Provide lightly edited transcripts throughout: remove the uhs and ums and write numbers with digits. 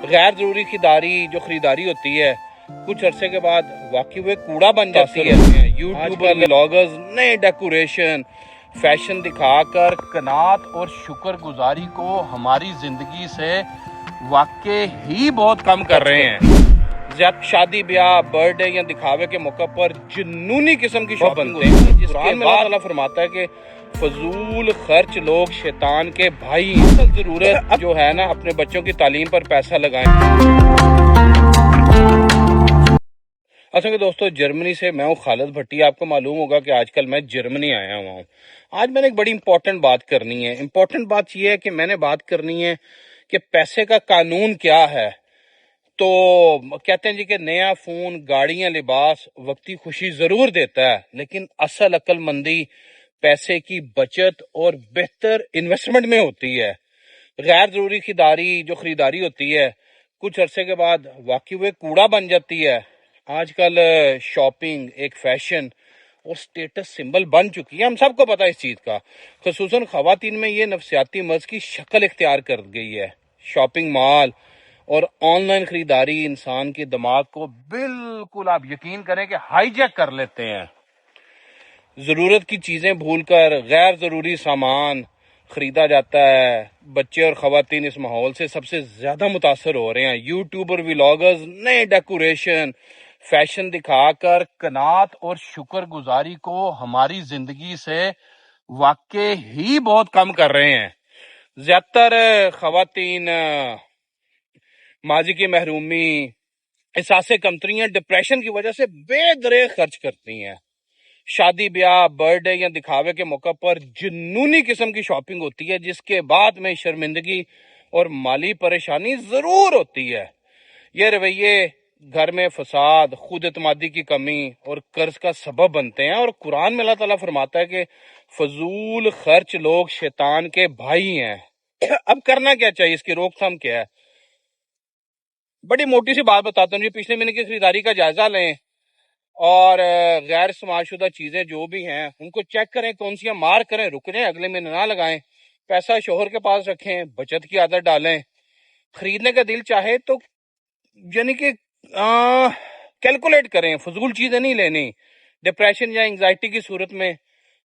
غیر ضروری جو خریداری ہوتی ہے کچھ عرصے کے بعد واقعی وہ کوڑا بن جاتی ہے۔ یوٹیوبر ولاگرز نئے ڈیکوریشن فیشن دکھا کر قناعت اور شکر گزاری کو ہماری زندگی سے واقعی ہی بہت کم کر رہے ہیں۔ شادی بیاہ برتھ ڈے یا دکھاوے کے موقع پر جنونی قسم کی شاپنگ ہوتی ہے، جس کے بعد اللہ تعالیٰ فرماتا ہے کہ فضول خرچ لوگ شیطان کے بھائی ہیں۔ اصل ضرورت جو ہے نا اپنے بچوں کی تعلیم پر پیسہ لگائیں۔ اصل میں دوستو جرمنی سے میں ہوں خالد بھٹی۔ آپ کو معلوم ہوگا کہ آج کل میں جرمنی آیا ہوا ہوں۔ آج میں نے ایک بڑی امپورٹنٹ بات کرنی ہے۔ امپورٹنٹ بات یہ ہے کہ میں نے بات کرنی ہے کہ پیسے کا قانون کیا ہے۔ تو کہتے ہیں جی کہ نیا فون، گاڑیاں، لباس وقتی خوشی ضرور دیتا ہے، لیکن اصل عقل مندی پیسے کی بچت اور بہتر انویسٹمنٹ میں ہوتی ہے۔ غیر ضروری خریداری ہوتی ہے کچھ عرصے کے بعد واقعی وہ کوڑا بن جاتی ہے۔ آج کل شاپنگ ایک فیشن اور سٹیٹس سمبل بن چکی ہے، ہم سب کو پتا ہے اس چیز کا۔ خصوصاً خواتین میں یہ نفسیاتی مرض کی شکل اختیار کر گئی ہے۔ شاپنگ مال اور آن لائن خریداری انسان کے دماغ کو بالکل آپ یقین کریں کہ ہائی جیک کر لیتے ہیں۔ ضرورت کی چیزیں بھول کر غیر ضروری سامان خریدا جاتا ہے۔ بچے اور خواتین اس ماحول سے سب سے زیادہ متاثر ہو رہے ہیں۔ یوٹیوبر ولاگرز نئے ڈیکوریشن فیشن دکھا کر قناعت اور شکر گزاری کو ہماری زندگی سے واقعی ہی بہت کم کر رہے ہیں۔ زیادہ تر خواتین ماضی کی محرومی، احساس کمتری، ڈپریشن کی وجہ سے بے دریغ خرچ کرتی ہیں۔ شادی بیاہ برتھ ڈے یا دکھاوے کے موقع پر جنونی قسم کی شاپنگ ہوتی ہے، جس کے بعد میں شرمندگی اور مالی پریشانی ضرور ہوتی ہے۔ یہ رویے گھر میں فساد، خود اعتمادی کی کمی اور قرض کا سبب بنتے ہیں، اور قرآن میں اللہ تعالیٰ فرماتا ہے کہ فضول خرچ لوگ شیطان کے بھائی ہیں۔ اب کرنا کیا چاہیے، اس کی روک تھام کیا ہے؟ بڑی موٹی سی بات بتاتا ہوں جی۔ پچھلے مہینے کی خریداری کا جائزہ لیں اور غیر استعمال شدہ چیزیں جو بھی ہیں ان کو چیک کریں، کون سی مارک کریں، رک جائیں، اگلے مہینے نہ لگائیں۔ پیسہ شوہر کے پاس رکھیں، بچت کی عادت ڈالیں۔ خریدنے کا دل چاہے تو یعنی کہ کیلکولیٹ کریں، فضول چیزیں نہیں لینی۔ ڈپریشن یا انگزائٹی کی صورت میں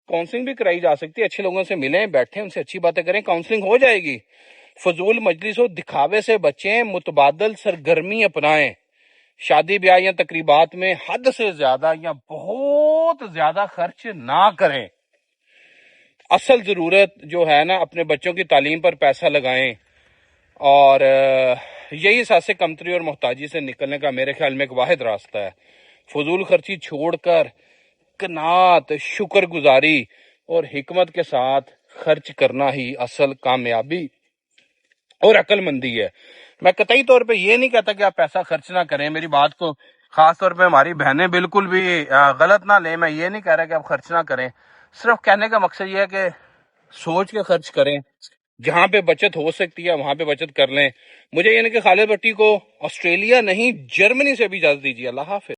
کاؤنسلنگ بھی کرائی جا سکتی ہے۔ اچھے لوگوں سے ملیں، بیٹھیں، ان سے اچھی باتیں کریں، کاؤنسلنگ ہو جائے گی۔ فضول مجلس و دکھاوے سے بچیں، متبادل سرگرمی اپنائیں۔ شادی بیاہ یا تقریبات میں حد سے زیادہ یا بہت زیادہ خرچ نہ کریں۔ اصل ضرورت جو ہے نا اپنے بچوں کی تعلیم پر پیسہ لگائیں، اور یہی احساس کمتری اور محتاجی سے نکلنے کا میرے خیال میں ایک واحد راستہ ہے۔ فضول خرچی چھوڑ کر قناعت، شکر گزاری اور حکمت کے ساتھ خرچ کرنا ہی اصل کامیابی اور عقل مندی ہے۔ میں قطعی طور پہ یہ نہیں کہتا کہ آپ پیسہ خرچ نہ کریں، میری بات کو خاص طور پہ ہماری بہنیں بالکل بھی غلط نہ لیں۔ میں یہ نہیں کہہ رہا کہ آپ خرچ نہ کریں، صرف کہنے کا مقصد یہ ہے کہ سوچ کے خرچ کریں، جہاں پہ بچت ہو سکتی ہے وہاں پہ بچت کر لیں۔ مجھے یعنی کہ خالد بھٹی کو آسٹریلیا نہیں جرمنی سے بھی اجازت دیجیے۔ اللہ حافظ۔